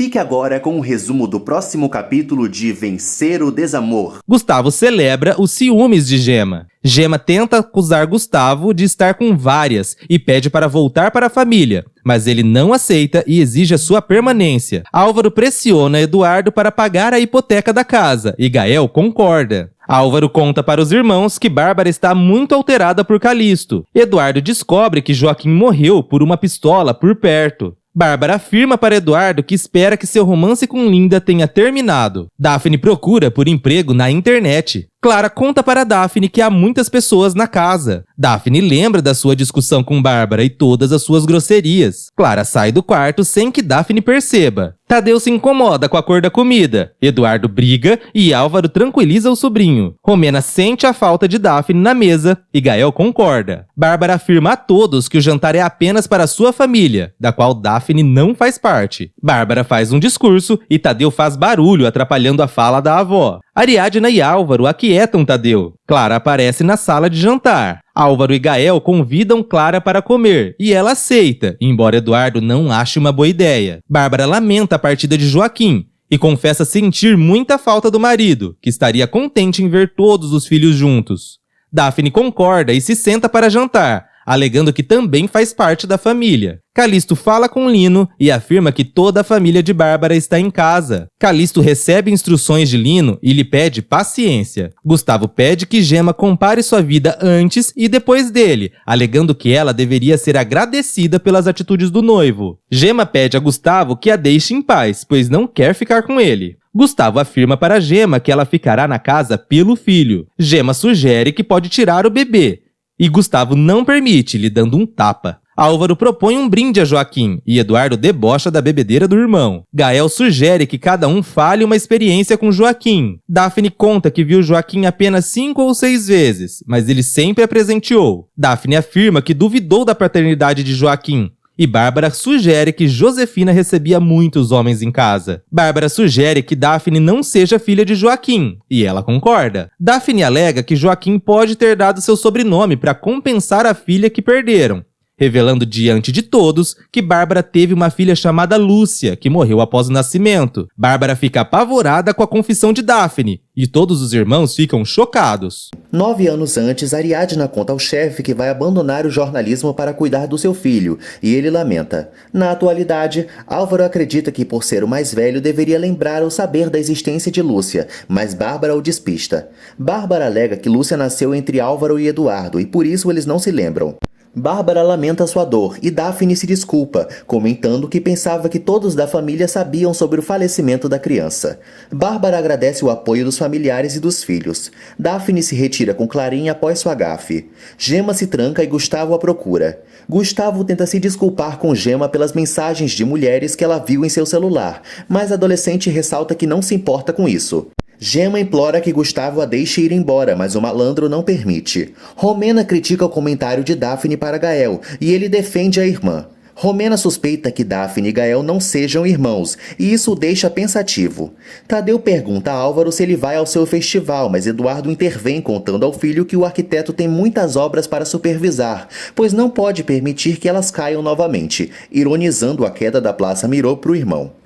Fique agora com um resumo do próximo capítulo de Vencer o Desamor. Gustavo celebra os ciúmes de Gemma. Gemma tenta acusar Gustavo de estar com várias e pede para voltar para a família, mas ele não aceita e exige a sua permanência. Álvaro pressiona Eduardo para pagar a hipoteca da casa e Gael concorda. Álvaro conta para os irmãos que Bárbara está muito alterada por Calixto. Eduardo descobre que Joaquim morreu por uma pistola por perto. Bárbara afirma para Eduardo que espera que seu romance com Linda tenha terminado. Daphne procura por emprego na internet. Clara conta para Daphne que há muitas pessoas na casa. Daphne lembra da sua discussão com Bárbara e todas as suas grosserias. Clara sai do quarto sem que Daphne perceba. Tadeu se incomoda com a cor da comida. Eduardo briga e Álvaro tranquiliza o sobrinho. Romena sente a falta de Daphne na mesa e Gael concorda. Bárbara afirma a todos que o jantar é apenas para sua família, da qual Daphne não faz parte. Bárbara faz um discurso e Tadeu faz barulho atrapalhando a fala da avó. Ariadna e Álvaro aquietam Tadeu. Clara aparece na sala de jantar. Álvaro e Gael convidam Clara para comer e ela aceita, embora Eduardo não ache uma boa ideia. Bárbara lamenta a partida de Joaquim e confessa sentir muita falta do marido, que estaria contente em ver todos os filhos juntos. Daphne concorda e se senta para jantar, alegando que também faz parte da família. Calixto fala com Lino e afirma que toda a família de Bárbara está em casa. Calixto recebe instruções de Lino e lhe pede paciência. Gustavo pede que Gemma compare sua vida antes e depois dele, alegando que ela deveria ser agradecida pelas atitudes do noivo. Gemma pede a Gustavo que a deixe em paz, pois não quer ficar com ele. Gustavo afirma para Gemma que ela ficará na casa pelo filho. Gemma sugere que pode tirar o bebê. E Gustavo não permite, lhe dando um tapa. Álvaro propõe um brinde a Joaquim e Eduardo debocha da bebedeira do irmão. Gael sugere que cada um fale uma experiência com Joaquim. Daphne conta que viu Joaquim apenas 5 ou 6 vezes, mas ele sempre a presenteou. Daphne afirma que duvidou da paternidade de Joaquim. E Bárbara sugere que Josefina recebia muitos homens em casa. Bárbara sugere que Daphne não seja filha de Joaquim, e ela concorda. Daphne alega que Joaquim pode ter dado seu sobrenome para compensar a filha que perderam, revelando diante de todos que Bárbara teve uma filha chamada Lúcia, que morreu após o nascimento. Bárbara fica apavorada com a confissão de Daphne, e todos os irmãos ficam chocados. 9 anos antes, Ariadna conta ao chefe que vai abandonar o jornalismo para cuidar do seu filho, e ele lamenta. Na atualidade, Álvaro acredita que por ser o mais velho deveria lembrar ou saber da existência de Lúcia, mas Bárbara o despista. Bárbara alega que Lúcia nasceu entre Álvaro e Eduardo, e por isso eles não se lembram. Bárbara lamenta sua dor e Daphne se desculpa, comentando que pensava que todos da família sabiam sobre o falecimento da criança. Bárbara agradece o apoio dos familiares e dos filhos. Daphne se retira com Clarinha após sua gafe. Gemma se tranca e Gustavo a procura. Gustavo tenta se desculpar com Gemma pelas mensagens de mulheres que ela viu em seu celular, mas a adolescente ressalta que não se importa com isso. Gemma implora que Gustavo a deixe ir embora, mas o malandro não permite. Romena critica o comentário de Daphne para Gael, e ele defende a irmã. Romena suspeita que Daphne e Gael não sejam irmãos, e isso o deixa pensativo. Tadeu pergunta a Álvaro se ele vai ao seu festival, mas Eduardo intervém contando ao filho que o arquiteto tem muitas obras para supervisar, pois não pode permitir que elas caiam novamente, ironizando a queda da Praça Miró para o irmão.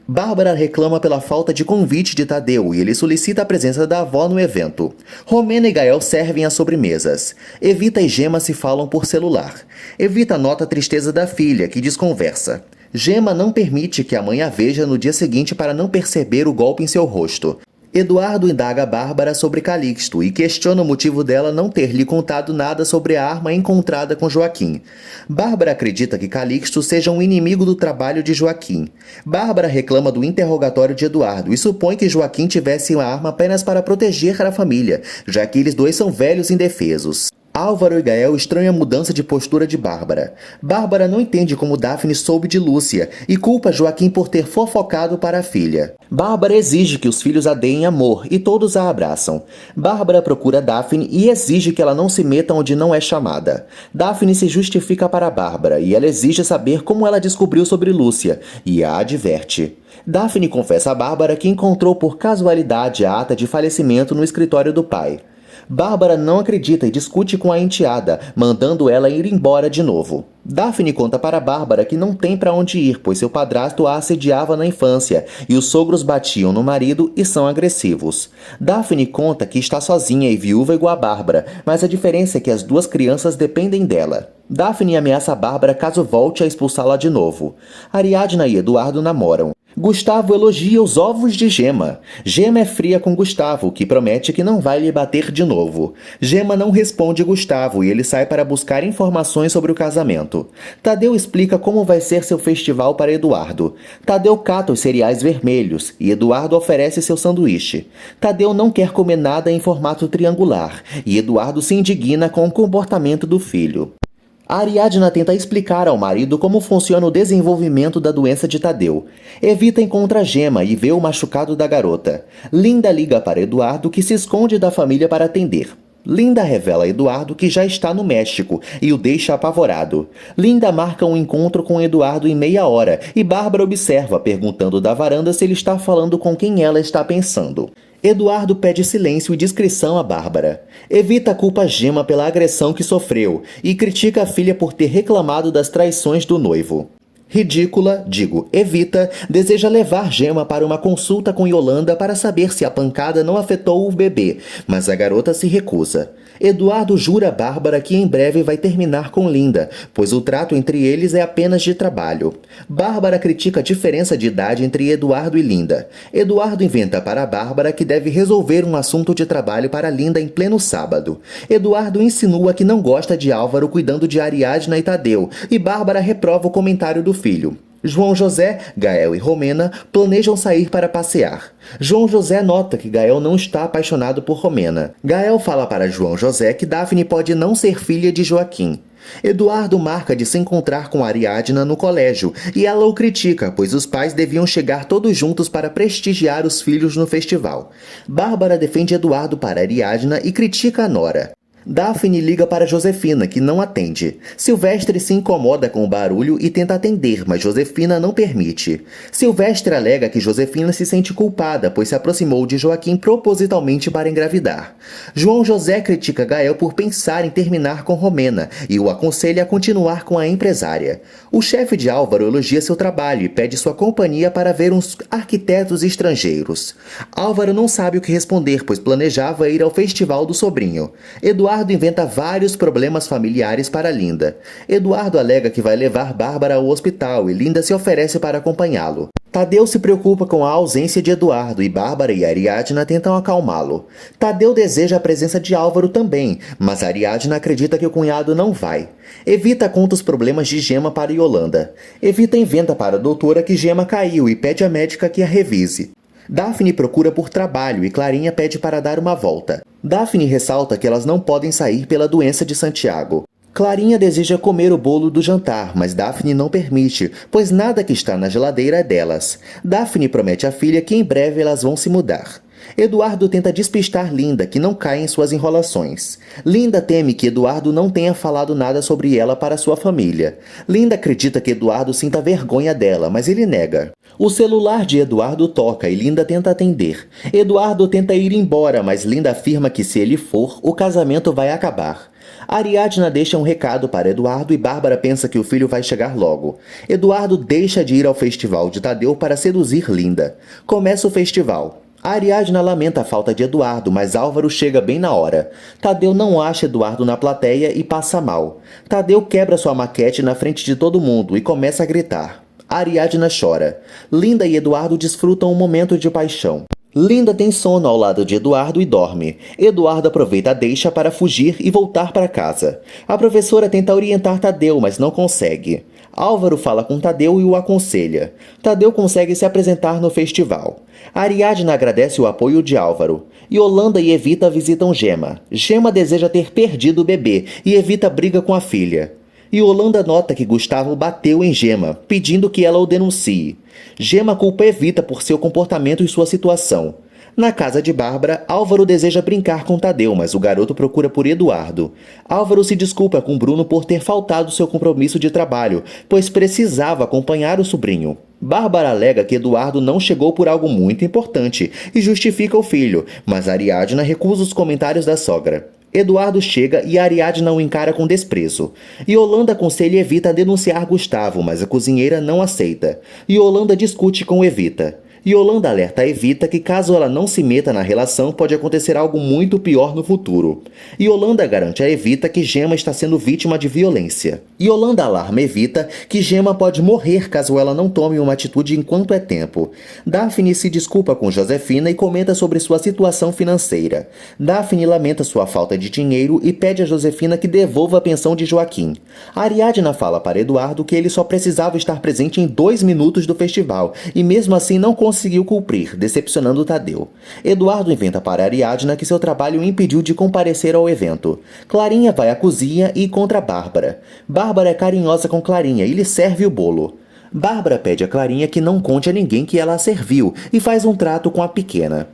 Bárbara reclama pela falta de convite de Tadeu e ele solicita a presença da avó no evento. Romena e Gael servem as sobremesas. Evita e Gemma se falam por celular. Evita nota a tristeza da filha, que desconversa. Gemma não permite que a mãe a veja no dia seguinte para não perceber o golpe em seu rosto. Eduardo indaga Bárbara sobre Calixto e questiona o motivo dela não ter lhe contado nada sobre a arma encontrada com Joaquim. Bárbara acredita que Calixto seja um inimigo do trabalho de Joaquim. Bárbara reclama do interrogatório de Eduardo e supõe que Joaquim tivesse uma arma apenas para proteger a família, já que eles dois são velhos indefesos. Álvaro e Gael estranham a mudança de postura de Bárbara. Bárbara não entende como Daphne soube de Lúcia e culpa Joaquim por ter fofocado para a filha. Bárbara exige que os filhos a deem amor e todos a abraçam. Bárbara procura Daphne e exige que ela não se meta onde não é chamada. Daphne se justifica para Bárbara e ela exige saber como ela descobriu sobre Lúcia e a adverte. Daphne confessa a Bárbara que encontrou por casualidade a ata de falecimento no escritório do pai. Bárbara não acredita e discute com a enteada, mandando ela ir embora de novo. Daphne conta para Bárbara que não tem para onde ir, pois seu padrasto a assediava na infância e os sogros batiam no marido e são agressivos. Daphne conta que está sozinha e viúva igual a Bárbara, mas a diferença é que as duas crianças dependem dela. Daphne ameaça a Bárbara caso volte a expulsá-la de novo. Ariadna e Eduardo namoram. Gustavo elogia os ovos de Gema. Gema é fria com Gustavo, que promete que não vai lhe bater de novo. Gema não responde Gustavo e ele sai para buscar informações sobre o casamento. Tadeu explica como vai ser seu festival para Eduardo. Tadeu cata os cereais vermelhos e Eduardo oferece seu sanduíche. Tadeu não quer comer nada em formato triangular e Eduardo se indigna com o comportamento do filho. A Ariadna tenta explicar ao marido como funciona o desenvolvimento da doença de Tadeu. Evita encontra Gema e vê o machucado da garota. Linda liga para Eduardo, que se esconde da família para atender. Linda revela a Eduardo que já está no México e o deixa apavorado. Linda marca um encontro com Eduardo em meia hora e Bárbara observa, perguntando da varanda se ele está falando com quem ela está pensando. Eduardo pede silêncio e discrição a Bárbara. Evita culpa Gema pela agressão que sofreu e critica a filha por ter reclamado das traições do noivo. Ridícula, Evita, deseja levar Gema para uma consulta com Yolanda para saber se a pancada não afetou o bebê, mas a garota se recusa. Eduardo jura a Bárbara que em breve vai terminar com Linda, pois o trato entre eles é apenas de trabalho. Bárbara critica a diferença de idade entre Eduardo e Linda. Eduardo inventa para Bárbara que deve resolver um assunto de trabalho para Linda em pleno sábado. Eduardo insinua que não gosta de Álvaro cuidando de Ariadna e Tadeu, e Bárbara reprova o comentário do filho. João José, Gael e Romena planejam sair para passear. João José nota que Gael não está apaixonado por Romena. Gael fala para João José que Daphne pode não ser filha de Joaquim. Eduardo marca de se encontrar com Ariadna no colégio e ela o critica, pois os pais deviam chegar todos juntos para prestigiar os filhos no festival. Bárbara defende Eduardo para Ariadna e critica a nora. Daphne liga para Josefina, que não atende. Silvestre se incomoda com o barulho e tenta atender, mas Josefina não permite. Silvestre alega que Josefina se sente culpada, pois se aproximou de Joaquim propositalmente para engravidar. João José critica Gael por pensar em terminar com Romena e o aconselha a continuar com a empresária. O chefe de Álvaro elogia seu trabalho e pede sua companhia para ver uns arquitetos estrangeiros. Álvaro não sabe o que responder, pois planejava ir ao festival do sobrinho. Eduardo inventa vários problemas familiares para Linda. Eduardo alega que vai levar Bárbara ao hospital e Linda se oferece para acompanhá-lo. Tadeu se preocupa com a ausência de Eduardo e Bárbara e Ariadna tentam acalmá-lo. Tadeu deseja a presença de Álvaro também, mas Ariadna acredita que o cunhado não vai. Evita conta os problemas de Gema para Yolanda. Evita inventa para a doutora que Gema caiu e pede à médica que a revise. Daphne procura por trabalho e Clarinha pede para dar uma volta. Daphne ressalta que elas não podem sair pela doença de Santiago. Clarinha deseja comer o bolo do jantar, mas Daphne não permite, pois nada que está na geladeira é delas. Daphne promete à filha que em breve elas vão se mudar. Eduardo tenta despistar Linda, que não cai em suas enrolações. Linda teme que Eduardo não tenha falado nada sobre ela para sua família. Linda acredita que Eduardo sinta vergonha dela, mas ele nega. O celular de Eduardo toca e Linda tenta atender. Eduardo tenta ir embora, mas Linda afirma que se ele for, o casamento vai acabar. Ariadna deixa um recado para Eduardo e Bárbara pensa que o filho vai chegar logo. Eduardo deixa de ir ao festival de Tadeu para seduzir Linda. Começa o festival. A Ariadna lamenta a falta de Eduardo, mas Álvaro chega bem na hora. Tadeu não acha Eduardo na plateia e passa mal. Tadeu quebra sua maquete na frente de todo mundo e começa a gritar. Ariadna chora. Linda e Eduardo desfrutam um momento de paixão. Linda tem sono ao lado de Eduardo e dorme. Eduardo aproveita a deixa para fugir e voltar para casa. A professora tenta orientar Tadeu, mas não consegue. Álvaro fala com Tadeu e o aconselha. Tadeu consegue se apresentar no festival. Ariadna agradece o apoio de Álvaro. Yolanda e Evita visitam Gema. Gema deseja ter perdido o bebê e Evita briga com a filha. Yolanda nota que Gustavo bateu em Gema, pedindo que ela o denuncie. Gema culpa Evita por seu comportamento e sua situação. Na casa de Bárbara, Álvaro deseja brincar com Tadeu, mas o garoto procura por Eduardo. Álvaro se desculpa com Bruno por ter faltado seu compromisso de trabalho, pois precisava acompanhar o sobrinho. Bárbara alega que Eduardo não chegou por algo muito importante e justifica o filho, mas Ariadna recusa os comentários da sogra. Eduardo chega e Ariadna o encara com desprezo. Yolanda aconselha Evita a denunciar Gustavo, mas a cozinheira não aceita. Yolanda discute com Evita. Yolanda alerta a Evita que caso ela não se meta na relação, pode acontecer algo muito pior no futuro. Yolanda garante a Evita que Gema está sendo vítima de violência. Yolanda alarma Evita que Gema pode morrer caso ela não tome uma atitude enquanto é tempo. Daphne se desculpa com Josefina e comenta sobre sua situação financeira. Daphne lamenta sua falta de dinheiro e pede a Josefina que devolva a pensão de Joaquim. Ariadna fala para Eduardo que ele só precisava estar presente em 2 minutos do festival e mesmo assim não conseguiu cumprir, decepcionando Tadeu. Eduardo inventa para Ariadna que seu trabalho o impediu de comparecer ao evento. Clarinha vai à cozinha e contra Bárbara. Bárbara é carinhosa com Clarinha e lhe serve o bolo. Bárbara pede a Clarinha que não conte a ninguém que ela a serviu e faz um trato com a pequena.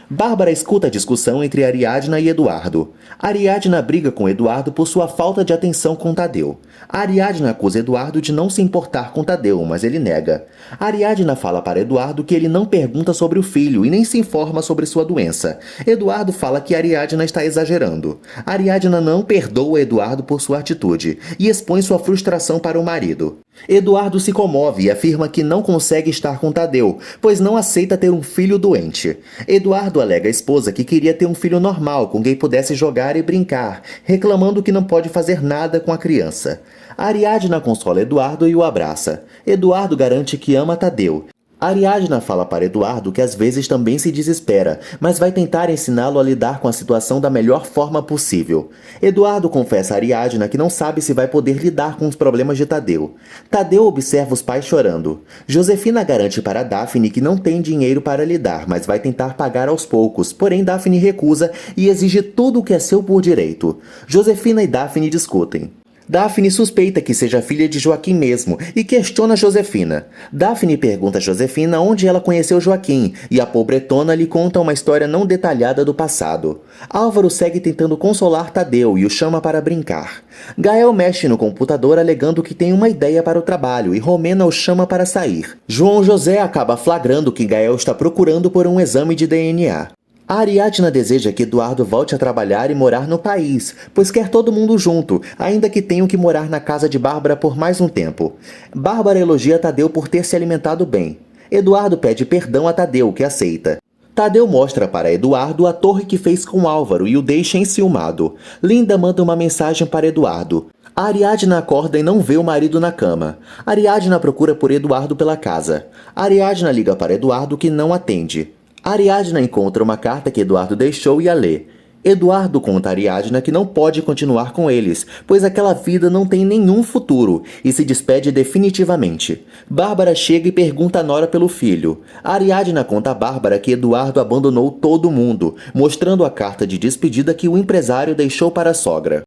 Bárbara escuta a discussão entre Ariadna e Eduardo. Ariadna briga com Eduardo por sua falta de atenção com Tadeu. Ariadna acusa Eduardo de não se importar com Tadeu, mas ele nega. Ariadna fala para Eduardo que ele não pergunta sobre o filho e nem se informa sobre sua doença. Eduardo fala que Ariadna está exagerando. Ariadna não perdoa Eduardo por sua atitude e expõe sua frustração para o marido. Eduardo se comove e afirma que não consegue estar com Tadeu, pois não aceita ter um filho doente. Eduardo alega à esposa que queria ter um filho normal, com quem pudesse jogar e brincar, reclamando que não pode fazer nada com a criança. Ariadna consola Eduardo e o abraça. Eduardo garante que ama Tadeu. Ariadna fala para Eduardo que às vezes também se desespera, mas vai tentar ensiná-lo a lidar com a situação da melhor forma possível. Eduardo confessa a Ariadna que não sabe se vai poder lidar com os problemas de Tadeu. Tadeu observa os pais chorando. Josefina garante para Daphne que não tem dinheiro para lidar, mas vai tentar pagar aos poucos, porém Daphne recusa e exige tudo o que é seu por direito. Josefina e Daphne discutem. Daphne suspeita que seja filha de Joaquim mesmo e questiona Josefina. Daphne pergunta a Josefina onde ela conheceu Joaquim e a pobretona lhe conta uma história não detalhada do passado. Álvaro segue tentando consolar Tadeu e o chama para brincar. Gael mexe no computador alegando que tem uma ideia para o trabalho e Romena o chama para sair. João José acaba flagrando que Gael está procurando por um exame de DNA. A Ariadna deseja que Eduardo volte a trabalhar e morar no país, pois quer todo mundo junto, ainda que tenham que morar na casa de Bárbara por mais um tempo. Bárbara elogia Tadeu por ter se alimentado bem. Eduardo pede perdão a Tadeu, que aceita. Tadeu mostra para Eduardo a torre que fez com Álvaro e o deixa enciumado. Linda manda uma mensagem para Eduardo. A Ariadna acorda e não vê o marido na cama. Ariadna procura por Eduardo pela casa. Ariadna liga para Eduardo, que não atende. Ariadna encontra uma carta que Eduardo deixou e a lê. Eduardo conta a Ariadna que não pode continuar com eles, pois aquela vida não tem nenhum futuro, e se despede definitivamente. Bárbara chega e pergunta a Nora pelo filho. Ariadna conta a Bárbara que Eduardo abandonou todo mundo, mostrando a carta de despedida que o empresário deixou para a sogra.